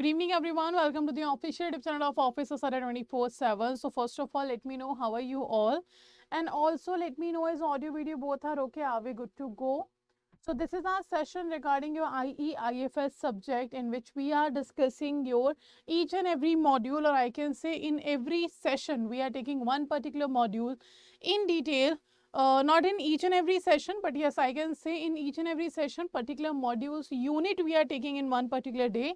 Good evening, everyone. Welcome to the official YouTube channel of Office of Adda 24/7. So, first of all, let me know how are you all, and also let me know is audio video both are okay. Are we good to go? So, this is our session regarding your IFS subject, in which we are discussing your each and every module, or I can say in every session we are taking one particular module in detail. Not in each and every session, but yes, I can say in each and every session, particular modules unit we are taking in one particular day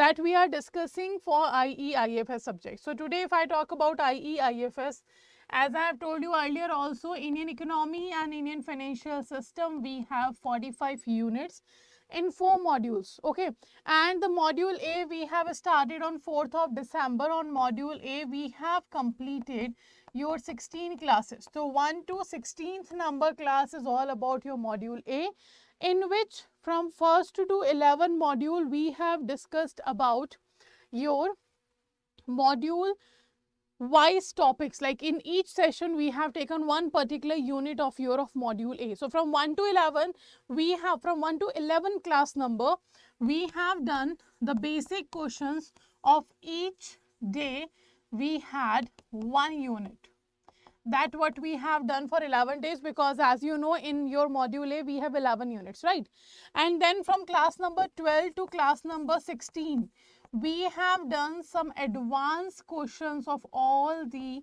that we are discussing for IFS subject. So today if I talk about IFS, as I have told you earlier also, Indian economy and Indian financial system, we have 45 units in 4 modules, okay, and the module A we have started on 4th of December. On module A we have completed your 16 classes. So 1 to 16th number class is all about your module A, in which from 1st to 11 module we have discussed about your module wise topics. Like in each session we have taken one particular unit of module A. So from 1 to 11 we have, from 1 to 11 class number, we have done the basic questions of each day. We had one unit. That what we have done for 11 days, because as you know in your module A we have 11 units, right? And then from class number 12 to class number 16 we have done some advanced questions of all the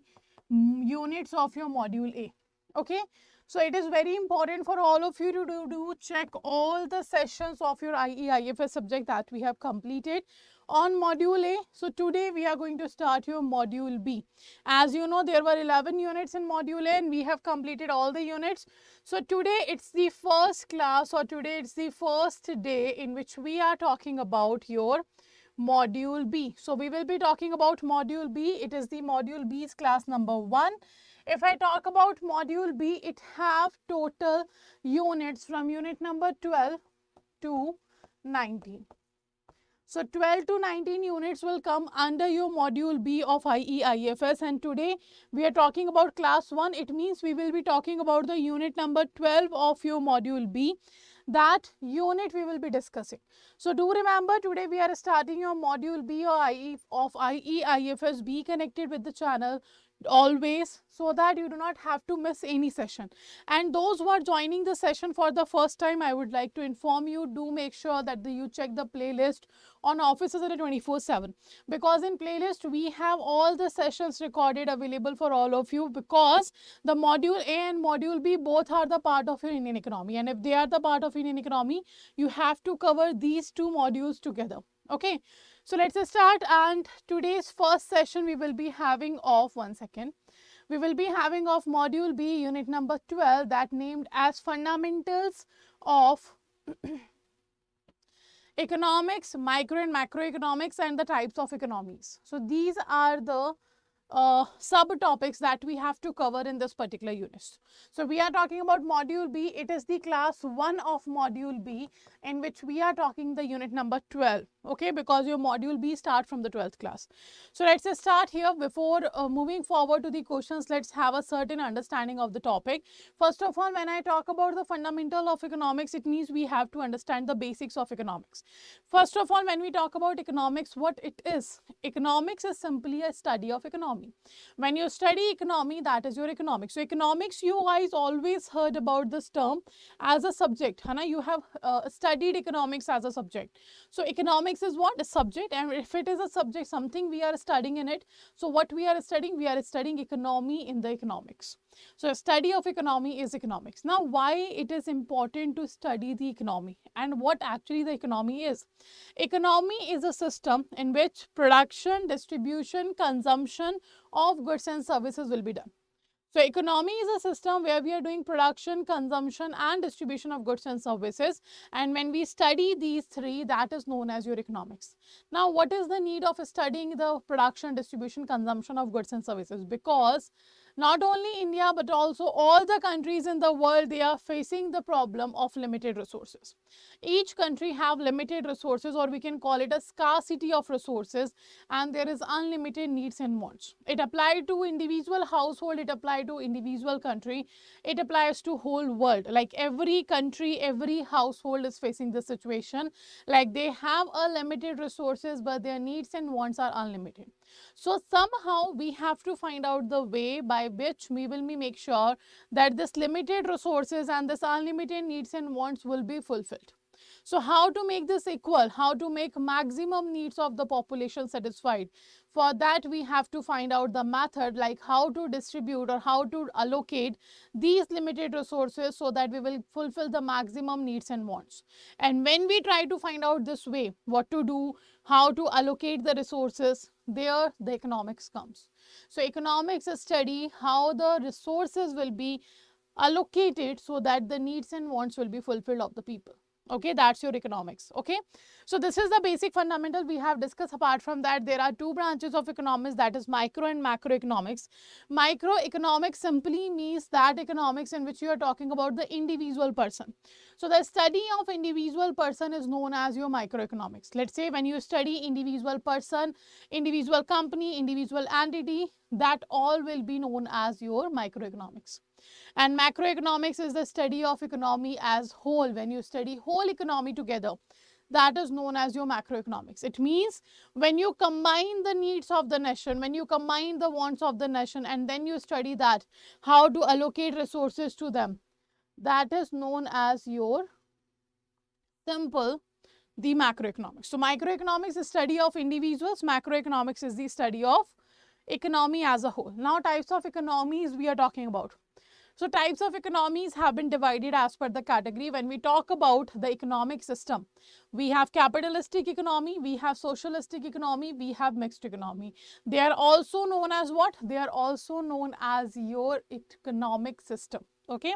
units of your module A, okay? So it is very important for all of you to do check all the sessions of your IFS subject that we have completed on module A. So today we are going to start your module B. As you know, there were 11 units in module A and we have completed all the units. So today it's the first class, or today it's the first day in which we are talking about your module B. So we will be talking about module B. It is the module B's class number 1. If I talk about module B, it have total units from unit number 12 to 19. So 12 to 19 units will come under your module B of IFS, and today we are talking about class 1. It means we will be talking about the unit number 12 of your module B. That unit we will be discussing. So do remember, today we are starting your module B of IFS. Be connected with the channel always, so that you do not have to miss any session. And those who are joining the session for the first time, I would like to inform you, do make sure that you check the playlist on Office of Adda 24/7, because in playlist we have all the sessions recorded available for all of you, because the module A and module B both are the part of your Indian economy, and if they are the part of Indian economy, you have to cover these two modules together, okay? So let's start, and today's first session we will be having of, one second, we will be having of module B unit number 12, that named as fundamentals of economics, micro and macroeconomics, and the types of economies. So these are the subtopics that we have to cover in this particular unit. So we are talking about module B. It is the class 1 of module B, in which we are talking the unit number 12, okay, because your module B start from the 12th class. So let's just start here. Before moving forward to the questions, let's have a certain understanding of the topic. First of all, when I talk about the fundamental of economics, it means we have to understand the basics of economics. First of all, when we talk about economics, what it is? Economics is simply a study of economy. When you study economy, that is your economics. So economics, you guys always heard about this term as a subject, Hana? You have studied economics as a subject. So economics is what? A subject, and if it is a subject, something we are studying in it. So what we are studying economy in the economics. So study of economy is economics. Now, why it is important to study the economy and what actually the economy is? Economy is a system in which production, distribution, consumption of goods and services will be done. So economy is a system where we are doing production, consumption, and distribution of goods and services. And when we study these three, that is known as your economics. Now, what is the need of studying the production, distribution, consumption of goods and services? Because Not only India, but also all the countries in the world, they are facing the problem of limited resources. Each country have limited resources, or we can call it a scarcity of resources, and there is unlimited needs and wants. It applies to individual household, it applies to individual country, it applies to whole world. Like every country, every household is facing this situation. Like they have a limited resources, but their needs and wants are unlimited. So somehow we have to find out the way by which we will make sure that this limited resources and this unlimited needs and wants will be fulfilled. So how to make this equal, how to make maximum needs of the population satisfied? For that we have to find out the method, like how to distribute or how to allocate these limited resources so that we will fulfill the maximum needs and wants. And when we try to find out this way, what to do, how to allocate the resources, there the economics comes. So economics study how the resources will be allocated so that the needs and wants will be fulfilled of the people. Okay, that's your economics. Okay, so this is the basic fundamental we have discussed. Apart from that, there are two branches of economics, that is micro and macroeconomics. Microeconomics simply means that economics in which you are talking about the individual person. So the study of individual person is known as your microeconomics. Let's say when you study individual person, individual company, individual entity, that all will be known as your microeconomics. And macroeconomics is the study of economy as whole. When you study whole economy together, that is known as your macroeconomics. It means when you combine the needs of the nation, when you combine the wants of the nation, and then you study that, how to allocate resources to them, that is known as your simple the macroeconomics. So microeconomics is study of individuals, macroeconomics is the study of economy as a whole. Now types of economies we are talking about. So types of economies have been divided as per the category. When we talk about the economic system, we have capitalistic economy, we have socialistic economy, we have mixed economy. They are also known as what? They are also known as your economic system. Okay,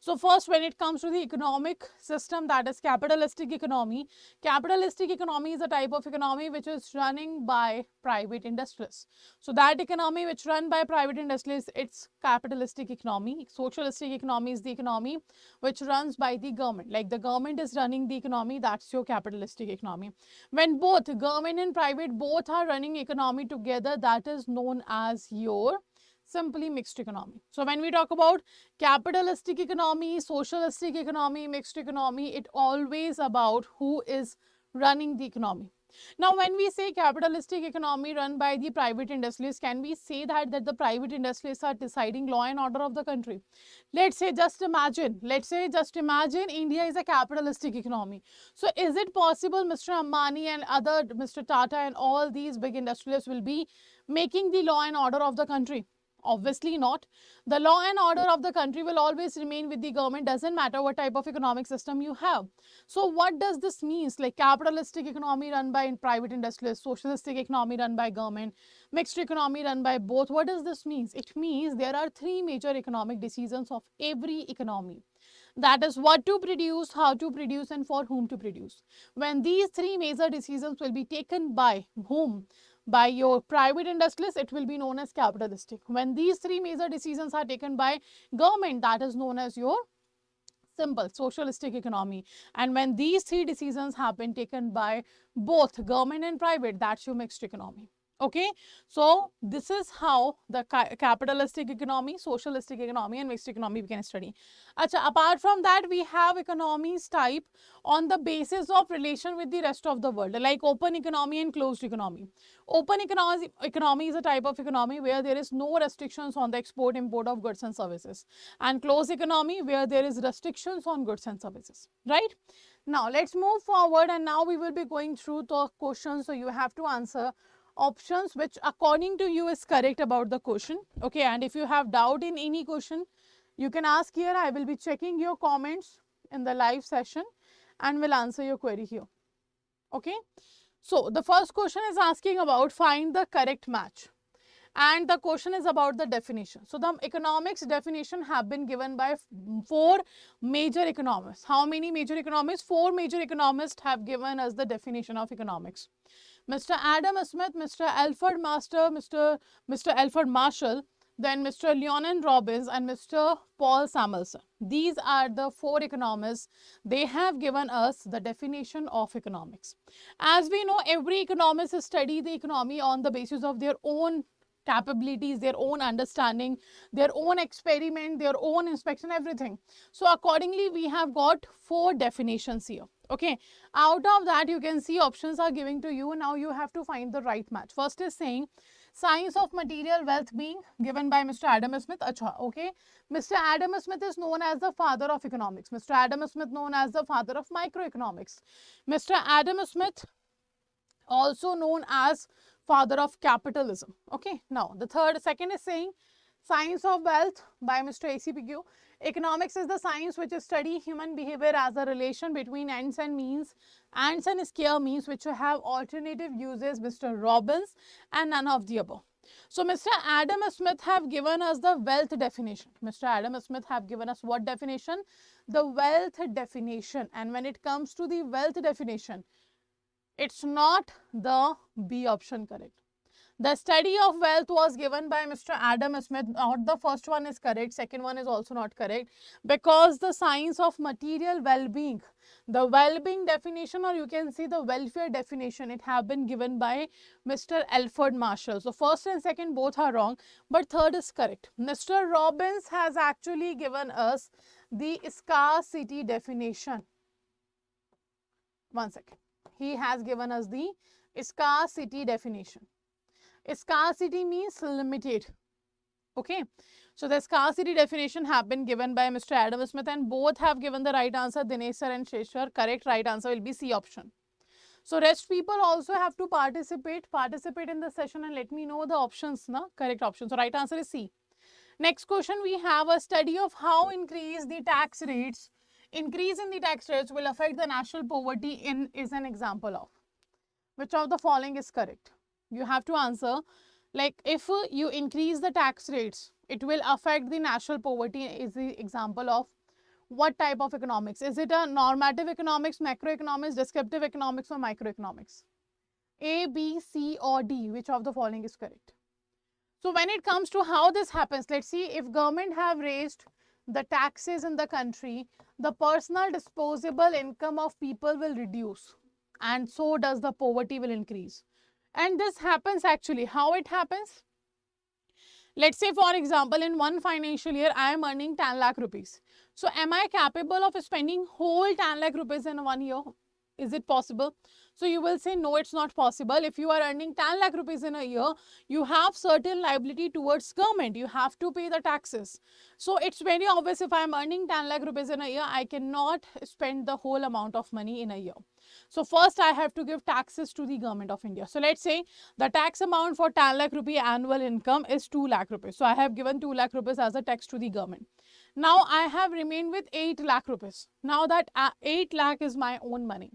so first when it comes to the economic system, that is capitalistic economy. Capitalistic economy is a type of economy which is running by private industries. So that economy which run by private industries, it's capitalistic economy. Socialistic economy is the economy which runs by the government. Like the government is running the economy, that's your capitalistic economy. When both government and private both are running economy together, that is known as your simply mixed economy. So when we talk about capitalistic economy, socialistic economy, mixed economy, it always about who is running the economy. Now when we say capitalistic economy run by the private industries, can we say that the private industries are deciding law and order of the country? Let's say just imagine India is a capitalistic economy. So is it possible Mr. Ambani and other Mr. Tata and all these big industrialists will be making the law and order of the country? Obviously not. The law and order of the country will always remain with the government, doesn't matter what type of economic system you have. So what does this mean? Like capitalistic economy run by private industrialists, socialistic economy run by government, mixed economy run by both. What does this mean? It means there are three major economic decisions of every economy. That is what to produce, how to produce, and for whom to produce. When these three major decisions will be taken by whom? By your private industrialists, it will be known as capitalistic. When these three major decisions are taken by government, that is known as your simple socialistic economy. And when these three decisions have been taken by both government and private, that's your mixed economy. Okay, so this is how the capitalistic economy, socialistic economy, and mixed economy we can study. Achha, apart from that, we have economies type on the basis of relation with the rest of the world, like open economy and closed economy. Open economy is a type of economy where there is no restrictions on the export import of goods and services, and closed economy where there is restrictions on goods and services, right? Now let's move forward, and now we will be going through the questions, so you have to answer options which according to you is correct about the question. Okay, and if you have doubt in any question, you can ask here. I will be checking your comments in the live session and will answer your query here. Okay, so the first question is asking about find the correct match, and the question is about the definition. So the economics definition have been given by four major economists. How many major economists? Four major economists have given us the definition of economics. Mr. Adam Smith, Mr. Alfred Marshall, then Mr. Leonin Robbins, and Mr. Paul Samuelson. These are the 4 economists. They have given us the definition of economics. As we know, every economist study the economy on the basis of their own capabilities, their own understanding, their own experiment, their own inspection, everything. So accordingly, we have got 4 definitions here. Okay, out of that you can see options are giving to you. Now you have to find the right match. First is saying science of material wealth being given by Mr. Adam Smith. Achha, okay. Mr. Adam Smith is known as the father of economics. Mr. Adam Smith known as the father of microeconomics. Mr. Adam Smith also known as father of capitalism. Okay. Now the second is saying science of wealth by Mr. ACPQ. Economics is the science which study human behavior as a relation between ends and means. Ends and scale means which have alternative uses, Mr. Robbins, and none of the above. So Mr. Adam Smith have given us the wealth definition. Mr. Adam Smith have given us what definition? The wealth definition. And when it comes to the wealth definition, it's not the B option correct. The study of wealth was given by Mr. Adam Smith. Not the first one is correct. Second one is also not correct, because the science of material well-being, the well-being definition, or you can see the welfare definition, it have been given by Mr. Alfred Marshall. So first and second both are wrong, but third is correct. Mr. Robbins has actually given us the scarcity definition. One second. He has given us the scarcity definition. Scarcity means limited. Okay. So the scarcity definition have been given by Mr. Adam Smith, and both have given the right answer, Dinesh sir and Sheshwar. Correct right answer will be C option. So rest people also have to participate in the session and let me know the options, na? Correct option. So right answer is C. Next question, we have a study of how increase in the tax rates will affect the national poverty is an example of. Which of the following is correct? You have to answer, like if you increase the tax rates, it will affect the national poverty is the example of what type of economics? Is it a normative economics, macroeconomics, descriptive economics, or microeconomics? A, B, C or D, which of the following is correct? So when it comes to how this happens, let's see, if government have raised the taxes in the country, the personal disposable income of people will reduce, and so does the poverty will increase. And this happens actually. How it happens? Let's say for example, in one financial year, I am earning 10 lakh rupees. So am I capable of spending whole 10 lakh rupees in 1 year? Is it possible? So you will say, no, it's not possible. If you are earning 10 lakh rupees in a year, you have certain liability towards government. You have to pay the taxes. So it's very obvious, if I am earning 10 lakh rupees in a year, I cannot spend the whole amount of money in a year. So first I have to give taxes to the government of India. So let's say the tax amount for 10 lakh rupee annual income is 2 lakh rupees. So I have given 2 lakh rupees as a tax to the government. Now I have remained with 8 lakh rupees. Now that 8 lakh is my own money.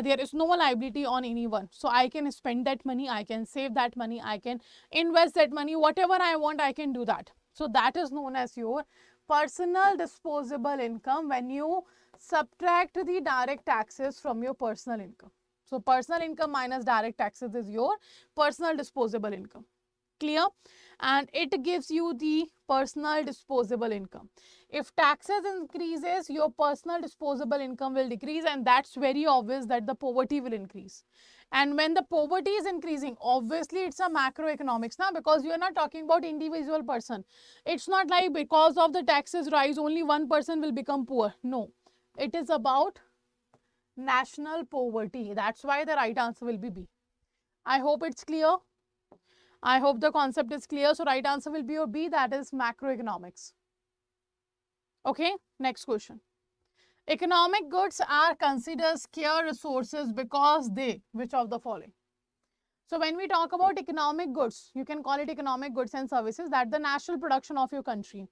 There is no liability on anyone. So I can spend that money, I can save that money, I can invest that money, whatever I want, I can do that. So that is known as your personal disposable income when you subtract the direct taxes from your personal income. So personal income minus direct taxes is your personal disposable income. Clear? And it gives you the personal disposable income. If taxes increases, your personal disposable income will decrease, and that's very obvious that the poverty will increase. And when the poverty is increasing, obviously it's a macroeconomics now, because you are not talking about individual person. It's not like because of the taxes rise, only one person will become poor. No, it is about national poverty. That's why the right answer will be B. I hope it's clear. I hope the concept is clear. So right answer will be your B, that is macroeconomics. Okay, next question. Economic goods are considered scarce resources because they, which of the following? So when we talk about economic goods, you can call it economic goods and services, that the national production of your country.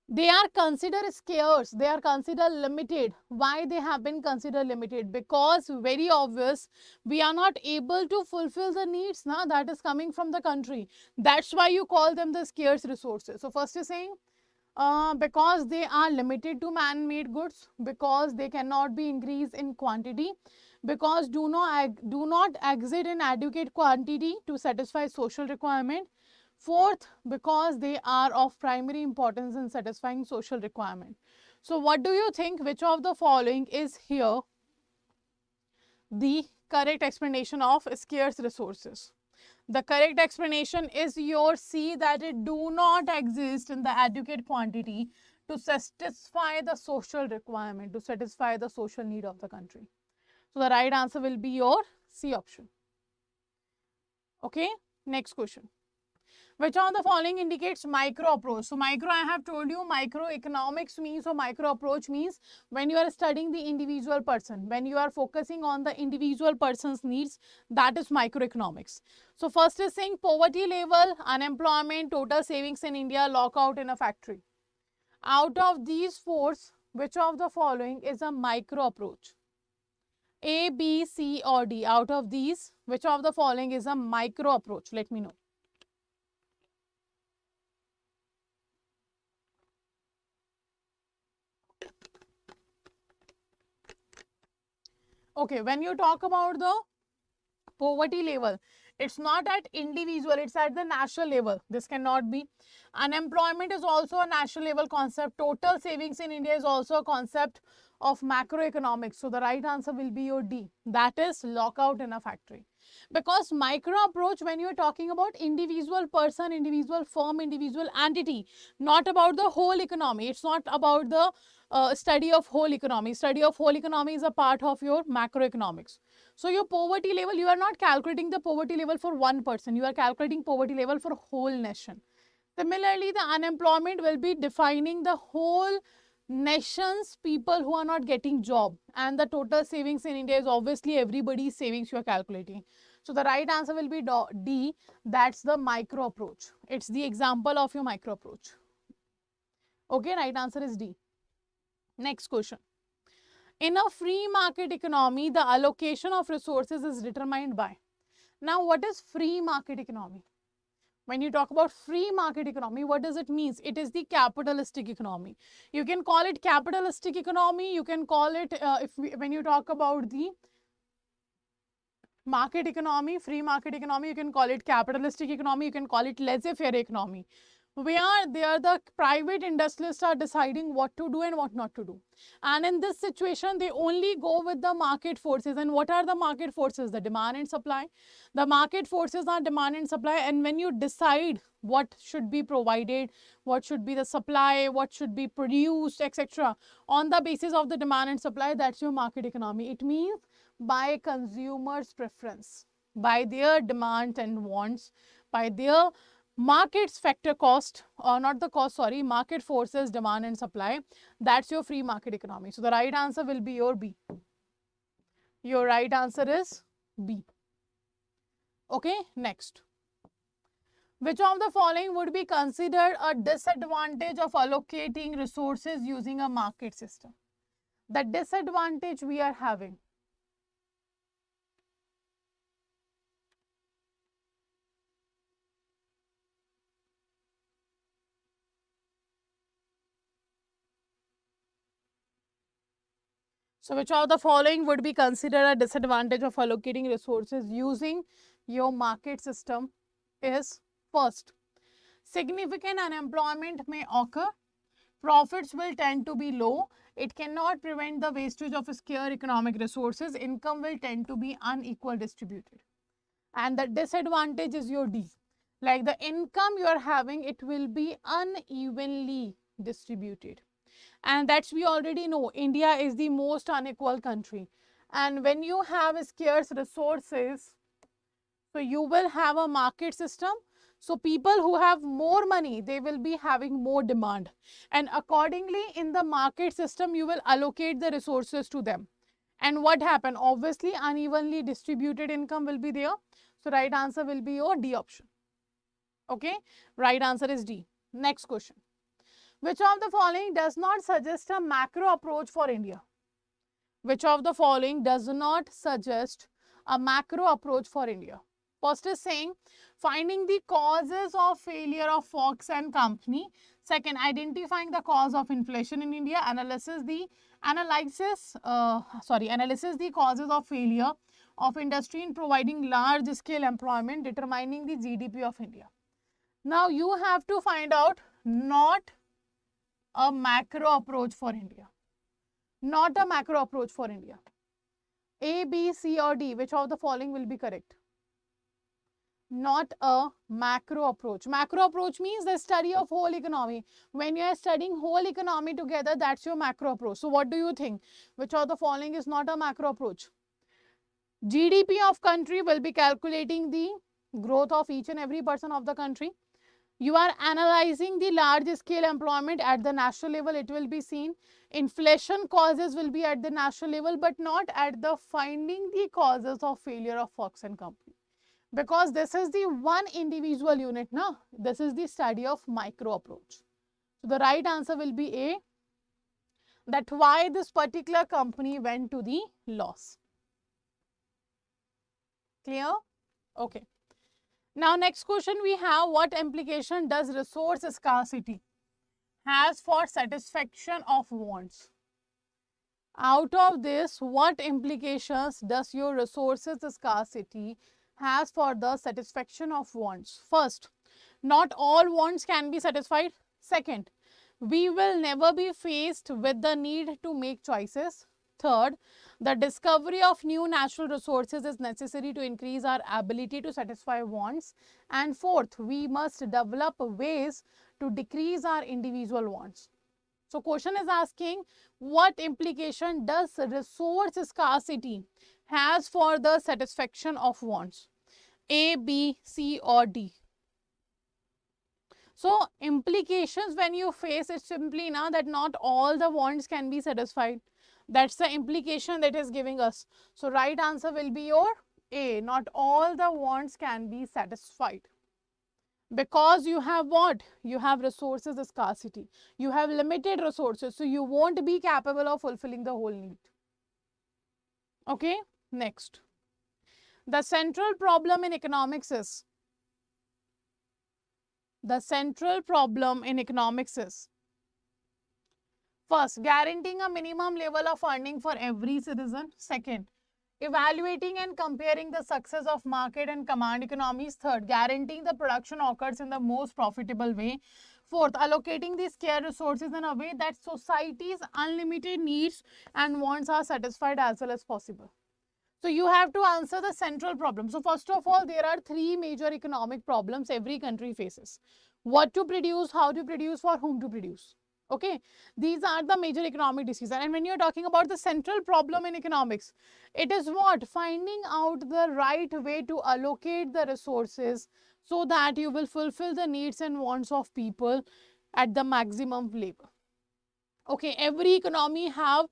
They are considered scarce, they are considered limited. Why they have been considered limited? Because very obvious, we are not able to fulfill the needs now that is coming from the country. That's why you call them the scarce resources. So first is saying, because they are limited to man-made goods, because they cannot be increased in quantity, because do not exist in adequate quantity to satisfy social requirement. Fourth, because they are of primary importance in satisfying social requirement. So what do you think, which of the following is here the correct explanation of scarce resources? The correct explanation is your C, that it do not exist in the adequate quantity to satisfy the social requirement, to satisfy the social need of the country. So the right answer will be your C option. Okay, next question. Which of the following indicates micro approach? So micro, I have told you, microeconomics means, or micro approach means when you are studying the individual person, when you are focusing on the individual person's needs, that is microeconomics. So first is saying poverty level, unemployment, total savings in India, lockout in a factory. Out of these four, which of the following is a micro approach? A, B, C or D? Out of these, which of the following is a micro approach? Let me know. Okay, when you talk about the poverty level, it's not at individual, it's at the national level. This cannot be. Unemployment is also a national level concept. Total savings in India is also a concept of macroeconomics. So the right answer will be your D. That is lockout in a factory. Because micro approach, when you are talking about individual person, individual firm, individual entity, not about the whole economy. It's not about the study of whole economy. Study of whole economy is a part of your macroeconomics. So your poverty level, you are not calculating the poverty level for one person. You are calculating poverty level for whole nation. Similarly, the unemployment will be defining the whole nation's people who are not getting job, and the total savings in India is obviously everybody's savings you are calculating. So the right answer will be D. That's the micro approach. It's the example of your micro approach. Okay, right answer is D. Next question. In a free market economy, the allocation of resources is determined by. Now, what is free market economy? When you talk about free market economy, what does it mean? It is the capitalistic economy. You can call it capitalistic economy. You can call it, when you talk about the market economy, free market economy, you can call it capitalistic economy. You can call it laissez-faire economy, where the private industrialists are deciding what to do and what not to do. And in this situation, they only go with the market forces. And what are the market forces? The demand and supply. The market forces are demand and supply. And when you decide what should be provided, what should be the supply, what should be produced, etc., on the basis of the demand and supply, that's your market economy. It means by consumers' preference, by their demand and wants, by their markets factor cost, or not the cost, sorry, market forces, demand and supply. That's your free market economy. So the right answer will be your B. Your right answer is B. Okay, next. Which of the following would be considered a disadvantage of allocating resources using a market system? The disadvantage we are having. So which of the following would be considered a disadvantage of allocating resources using your market system is: first, significant unemployment may occur, profits will tend to be low, it cannot prevent the wastage of scarce economic resources, income will tend to be unequal distributed. And the disadvantage is your D. Like the income you are having, it will be unevenly distributed. And that's, we already know, India is the most unequal country. And when you have scarce resources, so you will have a market system. So people who have more money, they will be having more demand. And accordingly, in the market system, you will allocate the resources to them. And what happened? Obviously, unevenly distributed income will be there. So right answer will be your D option. Okay, right answer is D. Next question. Which of the following does not suggest a macro approach for India? Which of the following does not suggest a macro approach for India? First is saying finding the causes of failure of Fox and Company. Second, identifying the cause of inflation in India. Analysis the causes of failure of industry in providing large scale employment. Determining the GDP of India. Now you have to find out not a macro approach for India. Not a macro approach for India. A, B, C or D, which of the following will be correct? Not a macro approach. Macro approach means the study of whole economy. When you are studying whole economy together, that's your macro approach. So what do you think? Which of the following is not a macro approach? GDP of country will be calculating the growth of each and every person of the country. You are analyzing the large scale employment at the national level, it will be seen. Inflation causes will be at the national level, but not at the finding the causes of failure of Fox and Company. Because this is the one individual unit, no? This is the study of micro approach. So the right answer will be A, that why this particular company went to the loss. Clear? Okay. Now next question we have, what implication does resource scarcity has for satisfaction of wants? Out of this, what implications does your resources scarcity has for the satisfaction of wants? First, not all wants can be satisfied. Second, we will never be faced with the need to make choices. Third, the discovery of new natural resources is necessary to increase our ability to satisfy wants. And fourth, we must develop ways to decrease our individual wants. So question is asking, what implication does resource scarcity has for the satisfaction of wants? A, B, C or D? So implications when you face it simply now that not all the wants can be satisfied. That's the implication that is giving us. So right answer will be your A, not all the wants can be satisfied. Because you have what? You have resources scarcity. You have limited resources, so you won't be capable of fulfilling the whole need. Okay, next. The central problem in economics is, first, guaranteeing a minimum level of earning for every citizen. Second, evaluating and comparing the success of market and command economies. Third, guaranteeing the production occurs in the most profitable way. Fourth, allocating the scarce resources in a way that society's unlimited needs and wants are satisfied as well as possible. So you have to answer the central problem. So first of all, there are three major economic problems every country faces. What to produce, how to produce, for whom to produce. Okay, these are the major economic decisions. And when you're talking about the central problem in economics, it is what? Finding out the right way to allocate the resources so that you will fulfill the needs and wants of people at the maximum level. Okay, every economy have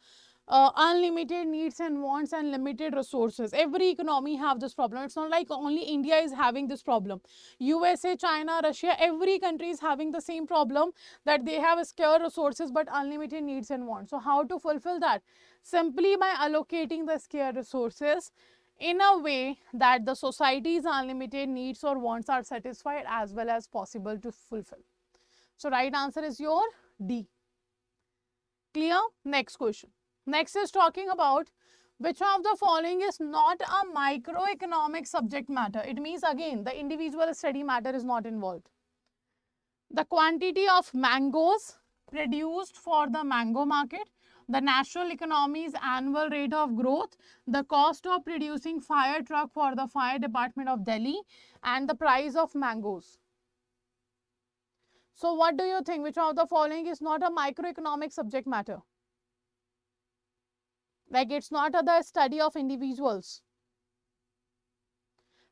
unlimited needs and wants and limited resources. Every economy have this problem. It's not like only India is having this problem. USA, China, Russia, every country is having the same problem, that they have scarce resources but unlimited needs and wants. So how to fulfill that? Simply by allocating the scarce resources in a way that the society's unlimited needs or wants are satisfied as well as possible to fulfill. So right answer is your D. Clear? Next question. Next is talking about which of the following is not a microeconomic subject matter. It means again the individual study matter is not involved. The quantity of mangoes produced for the mango market, the national economy's annual rate of growth, the cost of producing fire truck for the fire department of Delhi, and the price of mangoes. So what do you think? Which of the following is not a microeconomic subject matter? Like it's not the study of individuals.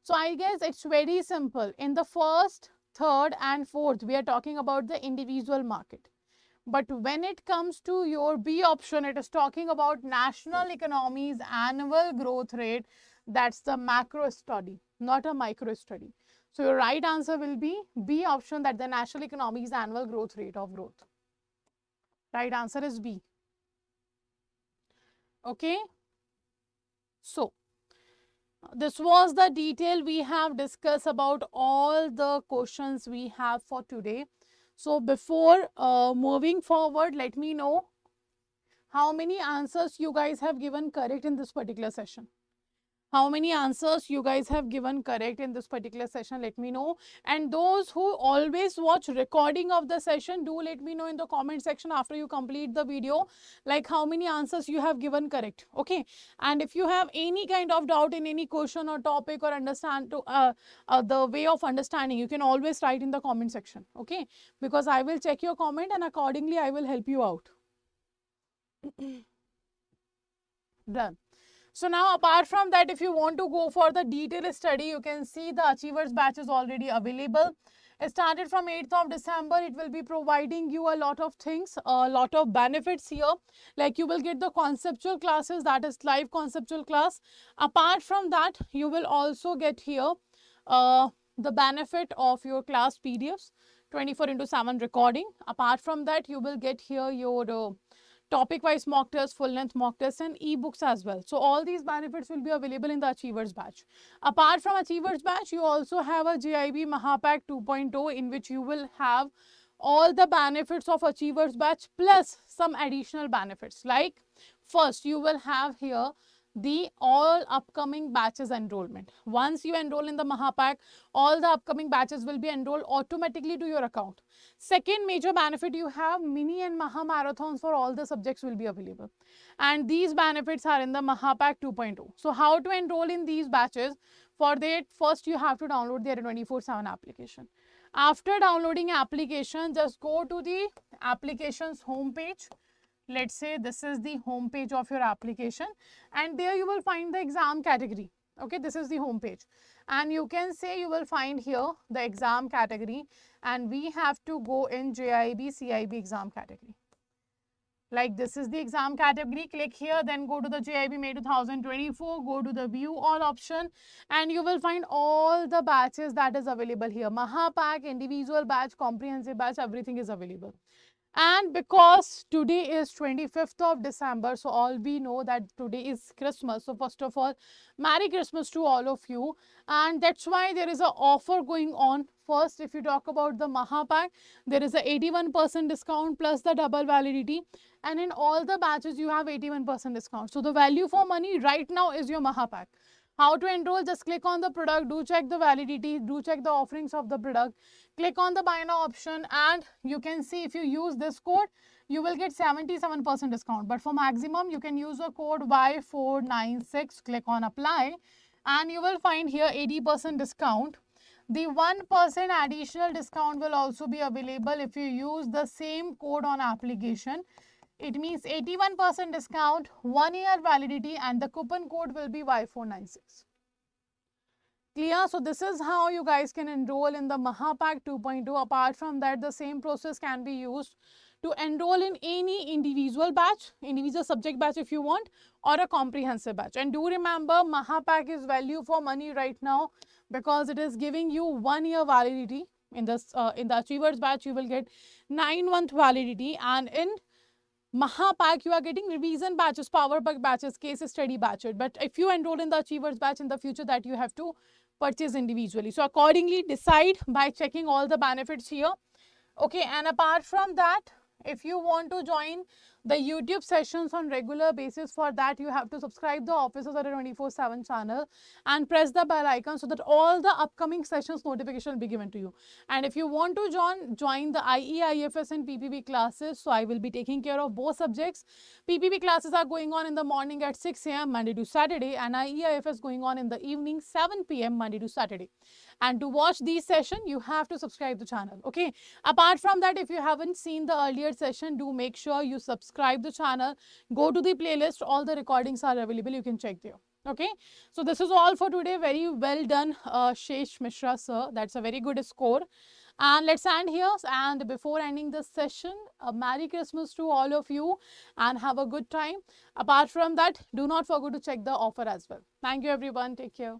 So I guess it's very simple. In the first, third and fourth, we are talking about the individual market. But when it comes to your B option, it is talking about national economy's annual growth rate. That's the macro study, not a micro study. So your right answer will be B option, that the national economy's annual growth rate of growth. Right answer is B. Okay. So this was the detail we have discussed about all the questions we have for today. So before moving forward, let me know how many answers you guys have given correct in this particular session. How many answers you guys have given correct in this particular session? Let me know. And those who always watch recording of the session, do let me know in the comment section after you complete the video, like how many answers you have given correct. Okay. And if you have any kind of doubt in any question or topic or understand to the way of understanding, you can always write in the comment section. Okay. Because I will check your comment and accordingly I will help you out. Done. So now apart from that, if you want to go for the detailed study, you can see the Achievers batch is already available. It started from 8th of December. It will be providing you a lot of things, a lot of benefits here. Like you will get the conceptual classes, that is live conceptual class. Apart from that, you will also get here the benefit of your class PDFs, 24/7 recording. Apart from that, you will get here your topic wise mock tests, full length mock tests and ebooks as well. So all these benefits will be available in the Achievers batch. Apart from Achievers batch, you also have a JAIIB Mahapack 2.0 in which you will have all the benefits of Achievers batch plus some additional benefits. Like first, you will have here the all upcoming batches enrollment. Once you enroll in the Mahapack, all the upcoming batches will be enrolled automatically to your account. Second major benefit, you have mini and Maha marathons for all the subjects will be available. And these benefits are in the Mahapack 2.0. So how to enroll in these batches? For that, first you have to download the 24/7 application. After downloading application, just go to the applications homepage. Let's say this is the home page of your application and there you will find the exam category. Okay, this is the home page and you can say you will find here the exam category and we have to go in JAIIB CIB exam category. Like this is the exam category, click here, then go to the JAIIB May 2024, go to the view all option and you will find all the batches that is available here. Mahapack, individual batch, comprehensive batch, everything is available. And because today is 25th of December, so all we know that today is Christmas. So first of all, Merry Christmas to all of you. And that's why there is an offer going on. First, if you talk about the Mahapack, there is a 81% discount plus the double validity. And in all the batches, you have 81% discount. So the value for money right now is your Mahapack. How to enroll? Just click on the product, do check the validity, do check the offerings of the product, click on the buy now option and you can see if you use this code, you will get 77% discount. But for maximum, you can use the code Y496, click on apply and you will find here 80% discount. The 1% additional discount will also be available if you use the same code on application. It means 81% discount, 1 year validity and the coupon code will be Y496. Clear? So this is how you guys can enroll in the Mahapack 2.0. Apart from that, the same process can be used to enroll in any individual batch, individual subject batch if you want, or a comprehensive batch. And do remember, Mahapack is value for money right now because it is giving you 1 year validity. In this in the Achievers batch, you will get 9-month validity, and in Mahapack, you are getting revision batches, power pack batches, case study batches. But if you enroll in the Achievers batch in the future, that you have to purchase individually. So accordingly, decide by checking all the benefits here. Okay, and apart from that, if you want to join the YouTube sessions on regular basis, for that you have to subscribe the Officers Adda 24/7 channel and press the bell icon so that all the upcoming sessions notification will be given to you. And if you want to join the IE, IFS and PPB classes, so I will be taking care of both subjects. PPB classes are going on in the morning at 6 AM Monday to Saturday and IE, IFS going on in the evening 7 PM Monday to Saturday. And to watch these sessions, you have to subscribe the channel. Okay. Apart from that, if you haven't seen the earlier session, do make sure you subscribe the channel. Go to the playlist. All the recordings are available. You can check there. Okay. So this is all for today. Very well done, Shesh Mishra sir. That's a very good score. And let's end here. And before ending this session, a Merry Christmas to all of you and have a good time. Apart from that, do not forget to check the offer as well. Thank you everyone. Take care.